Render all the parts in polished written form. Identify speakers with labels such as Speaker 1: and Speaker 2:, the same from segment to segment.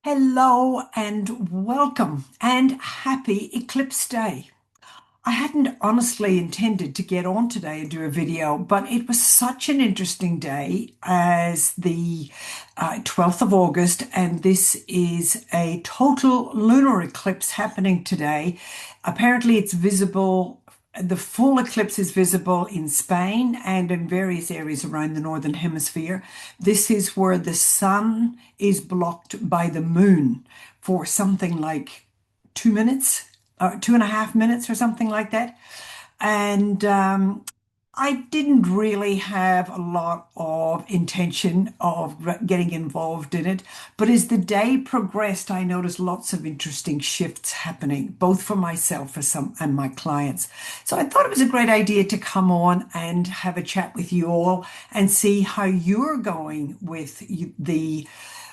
Speaker 1: Hello and welcome and happy Eclipse Day. I hadn't honestly intended to get on today and do a video, but it was such an interesting day as the 12th of August, and this is a total lunar eclipse happening today. Apparently, it's visible. The full eclipse is visible in Spain and in various areas around the Northern Hemisphere. This is where the sun is blocked by the moon for something like 2 minutes, or 2.5 minutes, or something like that. And I didn't really have a lot of intention of getting involved in it, but as the day progressed, I noticed lots of interesting shifts happening, both for myself and my clients. So I thought it was a great idea to come on and have a chat with you all and see how you're going with the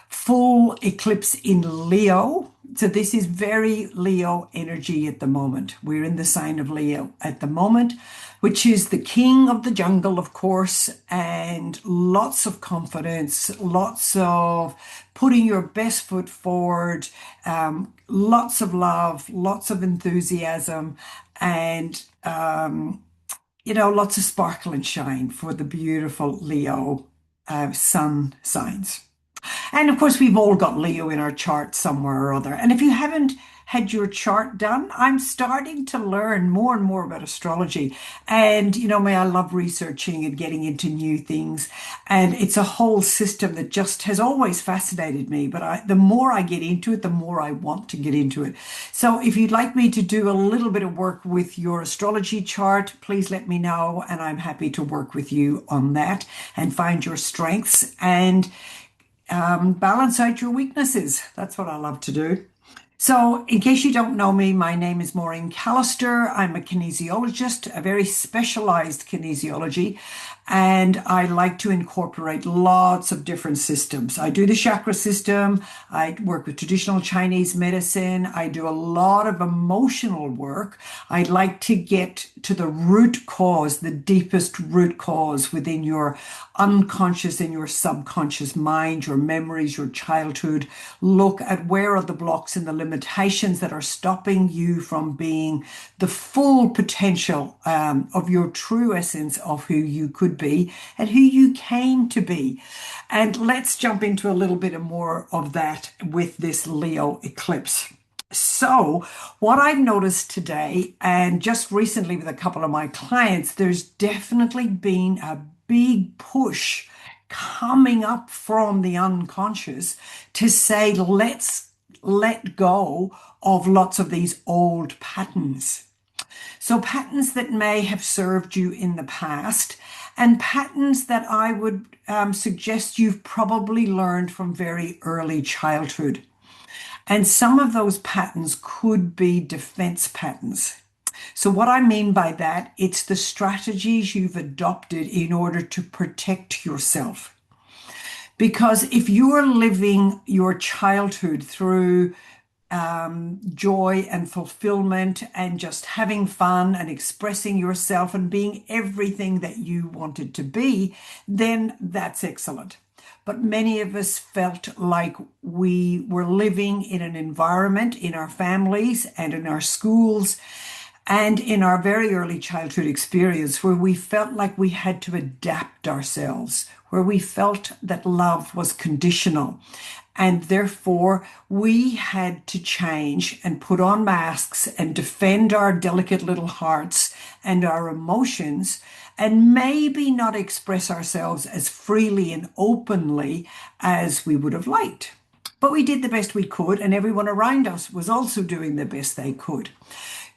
Speaker 1: full eclipse in Leo. So this is very Leo energy at the moment. We're in the sign of Leo at the moment, which is the king of the jungle, of course, and lots of confidence, lots of putting your best foot forward, lots of love, lots of enthusiasm, and lots of sparkle and shine for the beautiful Leo sun signs. And of course, we've all got Leo in our chart somewhere or other. And if you haven't had your chart done, I'm starting to learn more and more about astrology. And, I love researching and getting into new things. And it's a whole system that just has always fascinated me. But the more I get into it, the more I want to get into it. So if you'd like me to do a little bit of work with your astrology chart, please let me know. And I'm happy to work with you on that and find your strengths and balance out your weaknesses. That's what I love to do. So, in case you don't know me, my name is Maureen Callister. I'm a kinesiologist, a very specialized kinesiology, and I like to incorporate lots of different systems. I do the chakra system, I work with traditional Chinese medicine, I do a lot of emotional work. I like to get to the root cause, the deepest root cause within your unconscious and your subconscious mind, your memories, your childhood. Look at where are the blocks and the limitations that are stopping you from being the full potential of your true essence of who you could be and who you came to be. And let's jump into a little bit more of that with this Leo eclipse. So, what I've noticed today, and just recently with a couple of my clients, there's definitely been a big push coming up from the unconscious to say, let's let go of lots of these old patterns. So, patterns that may have served you in the past, and patterns that I would suggest you've probably learned from very early childhood. And some of those patterns could be defense patterns. So what I mean by that, it's the strategies you've adopted in order to protect yourself. Because if you're living your childhood through joy and fulfillment and just having fun and expressing yourself and being everything that you wanted to be, then that's excellent. But many of us felt like we were living in an environment in our families and in our schools and in our very early childhood experience where we felt like we had to adapt ourselves, where we felt that love was conditional. And therefore, we had to change and put on masks and defend our delicate little hearts and our emotions, and maybe not express ourselves as freely and openly as we would have liked. But we did the best we could, and everyone around us was also doing the best they could.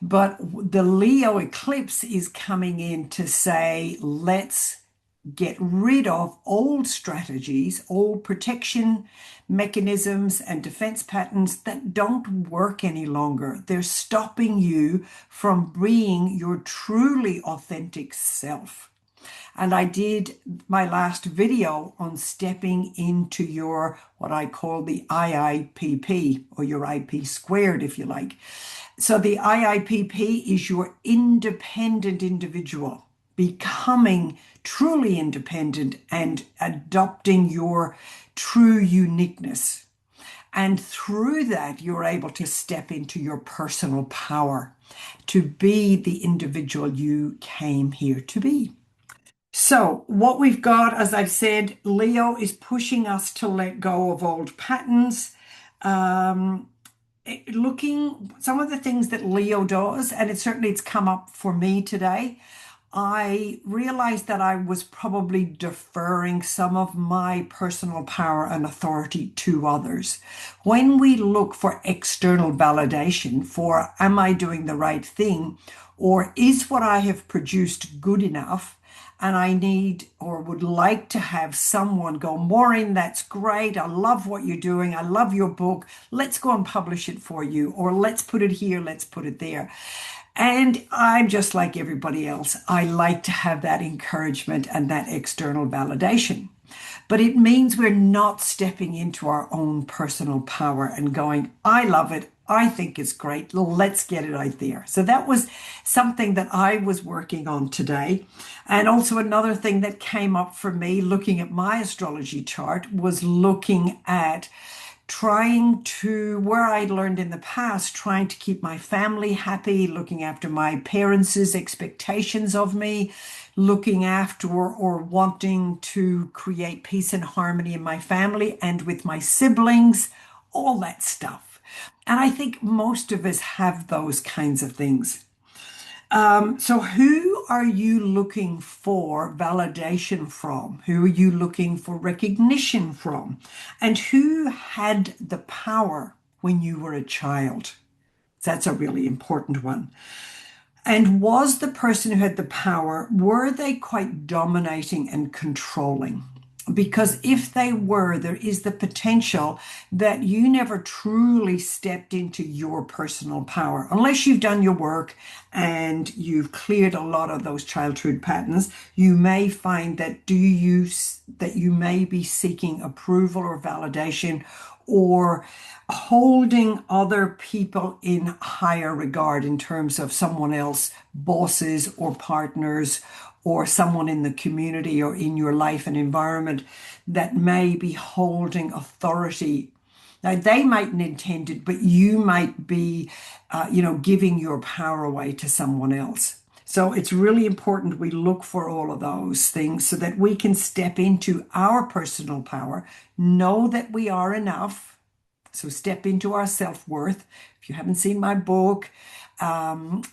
Speaker 1: But the Leo eclipse is coming in to say, let's get rid of old strategies, old protection mechanisms and defense patterns that don't work any longer. They're stopping you from being your truly authentic self. And I did my last video on stepping into your, what I call the IIPP, or your IP squared, if you like. So the IIPP is your independent individual, becoming truly independent and adopting your true uniqueness. And through that, you're able to step into your personal power to be the individual you came here to be. So, what we've got, as I've said, Leo is pushing us to let go of old patterns. Um, Looking some of the things that Leo does, and it's come up for me today. I realized that I was probably deferring some of my personal power and authority to others. When we look for external validation for am I doing the right thing, or is what I have produced good enough? And I need or would like to have someone go, Maureen, that's great. I love what you're doing. I love your book. Let's go and publish it for you. Or let's put it here. Let's put it there. And I'm just like everybody else. I like to have that encouragement and that external validation. But it means we're not stepping into our own personal power and going, I love it. I think it's great. Let's get it out there. So that was something that I was working on today. And also another thing that came up for me looking at my astrology chart was looking at trying to, where I learned in the past, trying to keep my family happy, looking after my parents' expectations of me, looking after or wanting to create peace and harmony in my family and with my siblings, all that stuff. And I think most of us have those kinds of things. So who are you looking for validation from? Who are you looking for recognition from? And who had the power when you were a child? That's a really important one. And was the person who had the power, were they quite dominating and controlling? Because if they were, there is the potential that you never truly stepped into your personal power. Unless you've done your work and you've cleared a lot of those childhood patterns, you may find that that you may be seeking approval or validation or holding other people in higher regard in terms of someone else, bosses or partners, or someone in the community or in your life and environment that may be holding authority. Now, they mightn't intend it, but you might be, giving your power away to someone else. So it's really important we look for all of those things so that we can step into our personal power, know that we are enough. So step into our self-worth. If you haven't seen my book,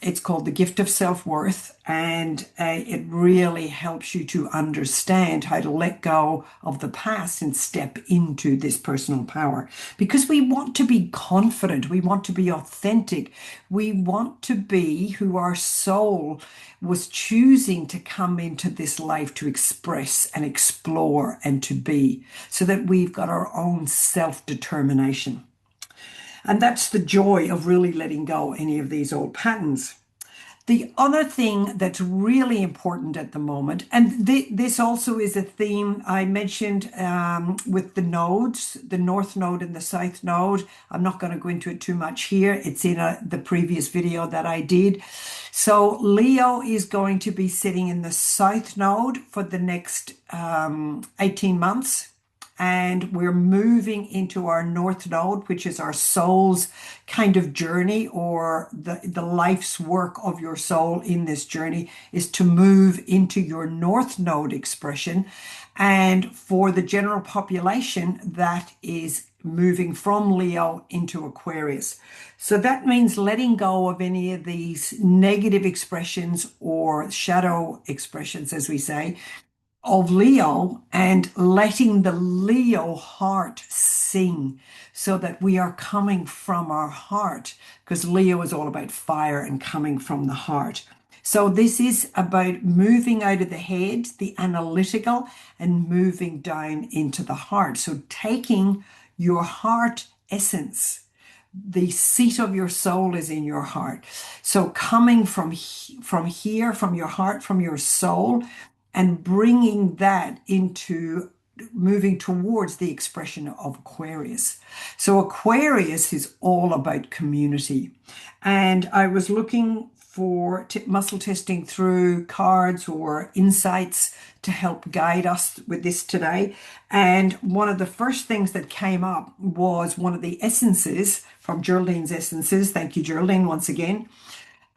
Speaker 1: it's called The Gift of Self-Worth, and it really helps you to understand how to let go of the past and step into this personal power. Because we want to be confident, we want to be authentic, we want to be who our soul was choosing to come into this life to express and explore and to be, so that we've got our own self-determination. And that's the joy of really letting go any of these old patterns. The other thing that's really important at the moment, and this also is a theme I mentioned with the nodes, the North Node and the South Node. I'm not going to go into it too much here. It's in the previous video that I did. So Leo is going to be sitting in the South Node for the next 18 months. And we're moving into our North Node, which is our soul's kind of journey, or the life's work of your soul in this journey is to move into your North Node expression. And for the general population, that is moving from Leo into Aquarius. So that means letting go of any of these negative expressions or shadow expressions, as we say, of Leo, and letting the Leo heart sing so that we are coming from our heart, because Leo is all about fire and coming from the heart. So this is about moving out of the head, the analytical, and moving down into the heart. So taking your heart essence, the seat of your soul is in your heart. So coming from here, from your heart, from your soul, and bringing that into moving towards the expression of Aquarius. So Aquarius is all about community. And I was looking for muscle testing through cards or insights to help guide us with this today. And one of the first things that came up was one of the essences from Geraldine's Essences. Thank you, Geraldine, once again.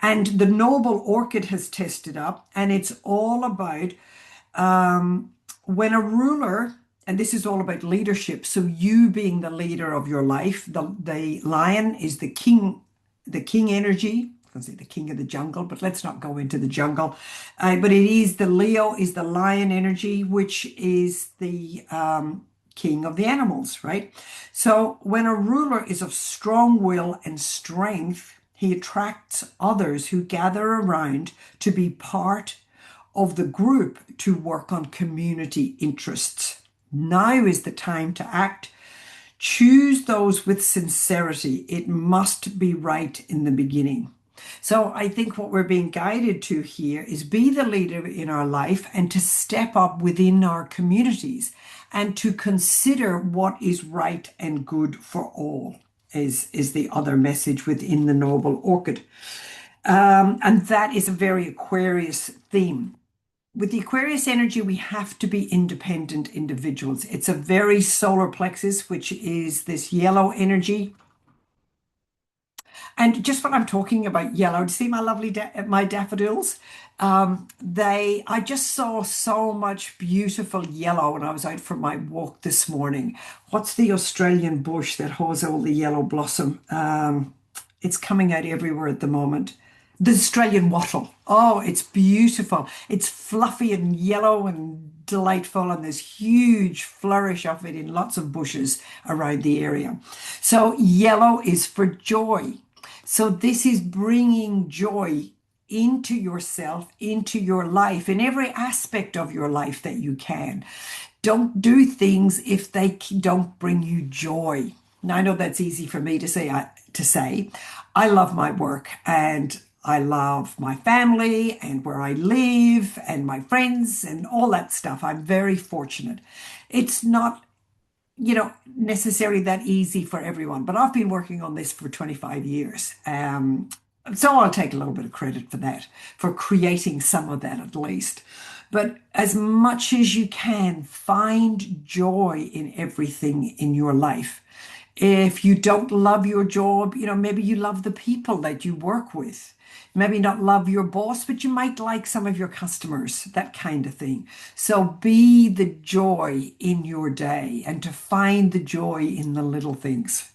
Speaker 1: And the Noble Orchid has tested up, and it's all about when a ruler, and this is all about leadership, so you being the leader of your life. The lion is the king energy. I was going to say the king of the jungle, but let's not go into the jungle. But it is the Leo is the lion energy, which is the king of the animals, right? So when a ruler is of strong will and strength, he attracts others who gather around to be part of the group to work on community interests. Now is the time to act. Choose those with sincerity. It must be right in the beginning. So I think what we're being guided to here is be the leader in our life and to step up within our communities and to consider what is right and good for all is the other message within the Noble Orchid. And that is a very Aquarius theme. With the Aquarius energy, we have to be independent individuals. It's a very solar plexus, which is this yellow energy. And just when I'm talking about yellow, see my lovely my daffodils? I just saw so much beautiful yellow when I was out for my walk this morning. What's the Australian bush that has all the yellow blossom? It's coming out everywhere at the moment. The Australian wattle. Oh, it's beautiful. It's fluffy and yellow and delightful, and there's huge flourish of it in lots of bushes around the area. So yellow is for joy. So this is bringing joy into yourself, into your life, in every aspect of your life that you can. Don't do things if they don't bring you joy. Now, I know that's easy for me to say. I love my work and I love my family and where I live and my friends and all that stuff. I'm very fortunate. It's not necessarily that easy for everyone, but I've been working on this for 25 years. So I'll take a little bit of credit for that, for creating some of that at least. But as much as you can, find joy in everything in your life. If you don't love your job, maybe you love the people that you work with. Maybe not love your boss, but you might like some of your customers, that kind of thing. So be the joy in your day and to find the joy in the little things.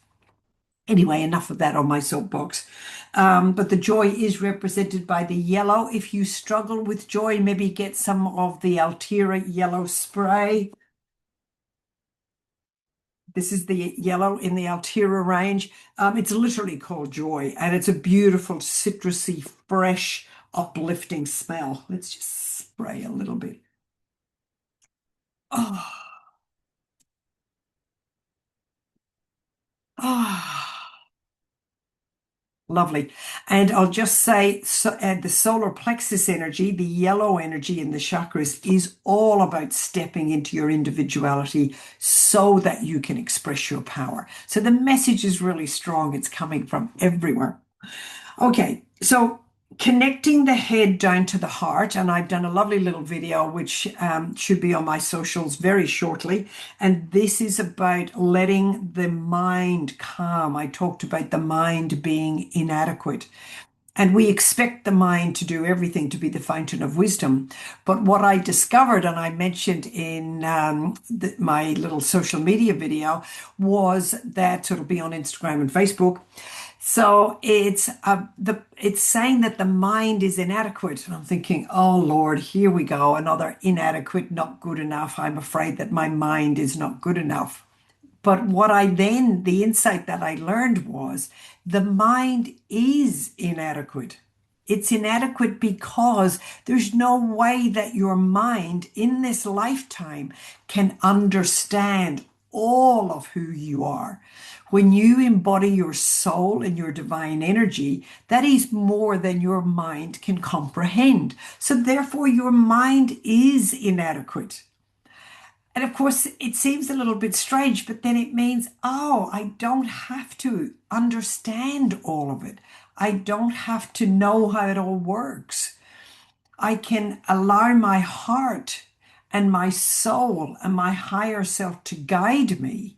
Speaker 1: Anyway, enough of that on my soapbox. But the joy is represented by the yellow. If you struggle with joy, maybe get some of the Altera yellow spray. This is the yellow in the Altera range. It's literally called Joy, and it's a beautiful, citrusy, fresh, uplifting smell. Let's just spray a little bit. Oh, oh, lovely. And I'll just say, the solar plexus energy, the yellow energy in the chakras, is all about stepping into your individuality so that you can express your power. So the message is really strong. It's coming from everywhere. Okay, so connecting the head down to the heart, and I've done a lovely little video which should be on my socials very shortly. And this is about letting the mind calm. I talked about the mind being inadequate. And we expect the mind to do everything, to be the fountain of wisdom. But what I discovered, and I mentioned in my little social media video, was that, so it'll be on Instagram and Facebook. So it's saying that the mind is inadequate. And I'm thinking, oh Lord, here we go, another inadequate, not good enough. I'm afraid that my mind is not good enough. But the insight that I learned was the mind is inadequate. It's inadequate because there's no way that your mind in this lifetime can understand all of who you are. When you embody your soul and your divine energy, that is more than your mind can comprehend. So therefore, your mind is inadequate. And of course, it seems a little bit strange, but then it means, oh, I don't have to understand all of it. I don't have to know how it all works. I can allow my heart and my soul and my higher self to guide me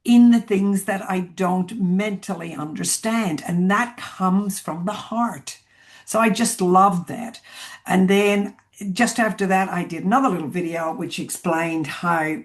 Speaker 1: in the things that I don't mentally understand. And that comes from the heart. So I just loved that. And then just after that, I did another little video which explained how,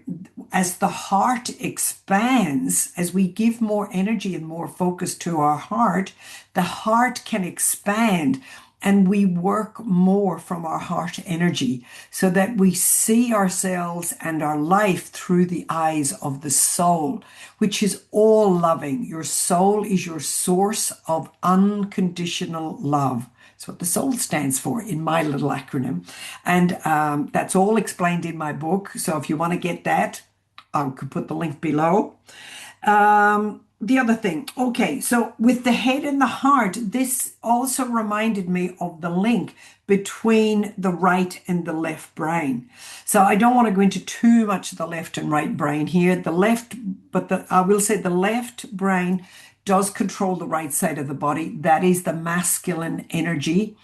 Speaker 1: as the heart expands, as we give more energy and more focus to our heart, the heart can expand and we work more from our heart energy so that we see ourselves and our life through the eyes of the soul, which is all loving. Your soul is your source of unconditional love. That's what the soul stands for in my little acronym. And that's all explained in my book. So if you want to get that, I could put the link below. The other thing, okay, so with the head and the heart, this also reminded me of the link between the right and the left brain. So I don't want to go into too much of the left and right brain here. The left, I will say the left brain does control the right side of the body. That is the masculine energy.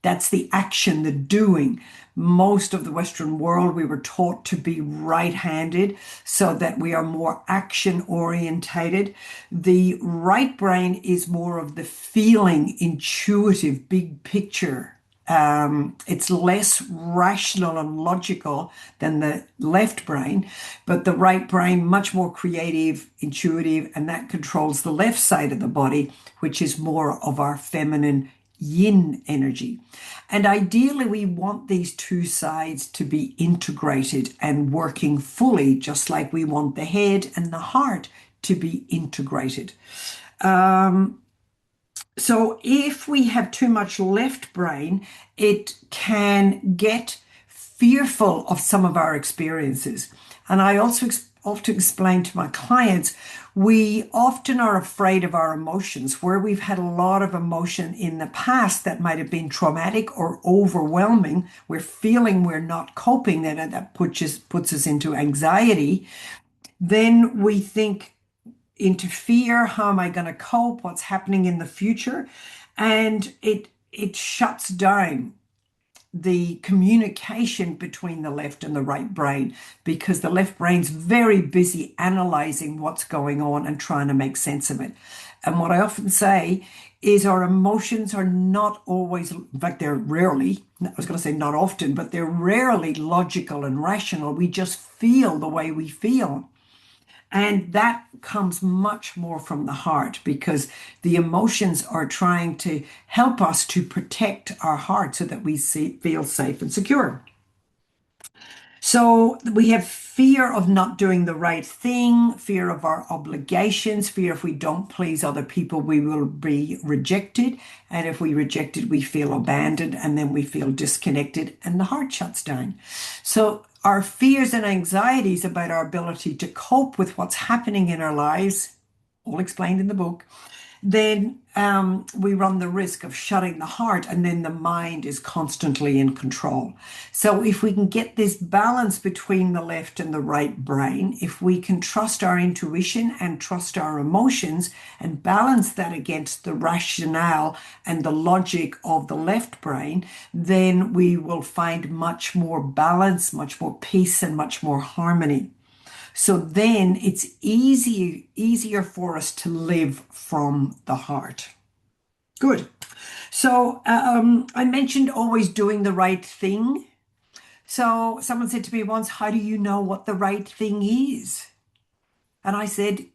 Speaker 1: That's the action, the doing. Most of the Western world, we were taught to be right-handed so that we are more action-orientated. The right brain is more of the feeling, intuitive, big picture. It's less rational and logical than the left brain, but the right brain, much more creative, intuitive, and that controls the left side of the body, which is more of our feminine yin energy. And ideally, we want these two sides to be integrated and working fully, just like we want the head and the heart to be integrated. So if we have too much left brain, it can get fearful of some of our experiences. And I also often explain to my clients, we often are afraid of our emotions where we've had a lot of emotion in the past that might have been traumatic or overwhelming. We're feeling we're not coping, that puts us into anxiety. Then we think into fear. How am I going to cope? What's happening in the future? And it shuts down the communication between the left and the right brain because the left brain's very busy analyzing what's going on and trying to make sense of it. And what I often say is our emotions are not always, in fact, they're rarely, I was going to say not often, but they're rarely logical and rational. We just feel the way we feel. And that comes much more from the heart because the emotions are trying to help us to protect our heart so that we feel safe and secure. So we have fear of not doing the right thing, fear of our obligations, fear if we don't please other people, we will be rejected. And if we rejected, we feel abandoned and then we feel disconnected and the heart shuts down. So our fears and anxieties about our ability to cope with what's happening in our lives, all explained in the book, then we run the risk of shutting the heart and then the mind is constantly in control. So if we can get this balance between the left and the right brain, if we can trust our intuition and trust our emotions and balance that against the rationale and the logic of the left brain, then we will find much more balance, much more peace, and much more harmony. So then it's easier for us to live from the heart. Good. So I mentioned always doing the right thing. So someone said to me once, how do you know what the right thing is? And I said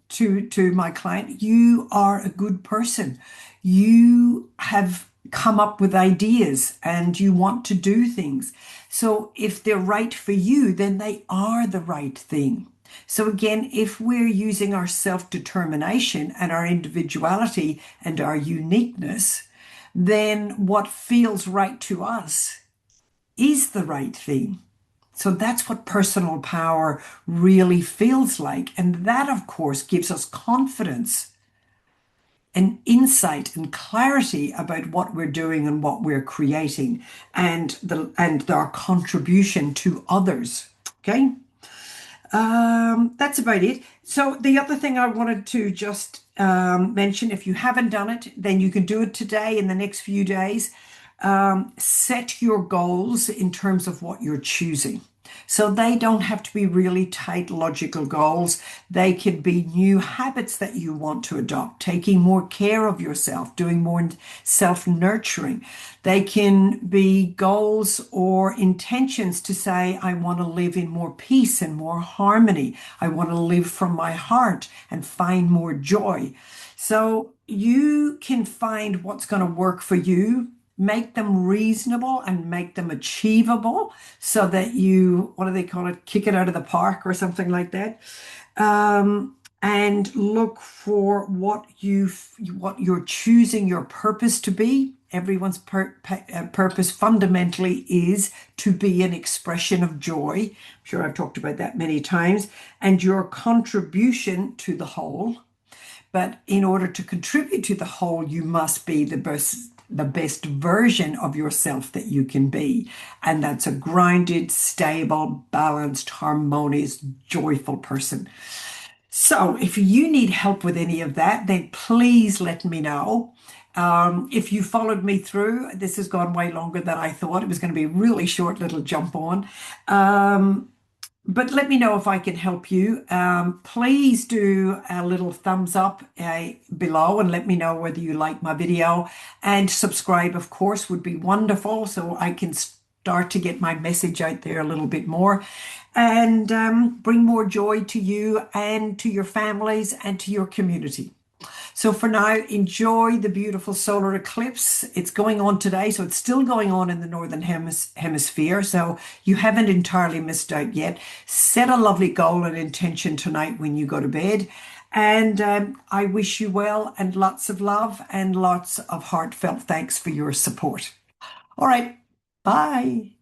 Speaker 1: to my client, you are a good person. You have come up with ideas and you want to do things. So if they're right for you, then they are the right thing. So again, if we're using our self-determination and our individuality and our uniqueness, then what feels right to us is the right thing. So that's what personal power really feels like. And that, of course, gives us confidence and insight and clarity about what we're doing and what we're creating and our contribution to others. Okay. That's about it. So the other thing I wanted to just mention, if you haven't done it, then you can do it today in the next few days. Set your goals in terms of what you're choosing. So they don't have to be really tight, logical goals. They could be new habits that you want to adopt, taking more care of yourself, doing more self-nurturing. They can be goals or intentions to say, I want to live in more peace and more harmony. I want to live from my heart and find more joy. So you can find what's going to work for you, make them reasonable and make them achievable so that you, what do they call it, kick it out of the park or something like that. And look for what you're choosing your purpose to be. Everyone's purpose fundamentally is to be an expression of joy. I'm sure I've talked about that many times. And your contribution to the whole. But in order to contribute to the whole, you must be the best version of yourself that you can be. And that's a grounded, stable, balanced, harmonious, joyful person. So if you need help with any of that, then please let me know. If you followed me through, this has gone way longer than I thought. It was going to be a really short little jump on. But let me know if I can help you. Please do a little thumbs up below and let me know whether you like my video. And subscribe, of course, would be wonderful so I can start to get my message out there a little bit more and bring more joy to you and to your families and to your community. So for now, enjoy the beautiful solar eclipse. It's going on today, so it's still going on in the northern hemisphere. So you haven't entirely missed out yet. Set a lovely goal and intention tonight when you go to bed. And I wish you well and lots of love and lots of heartfelt thanks for your support. All right, bye.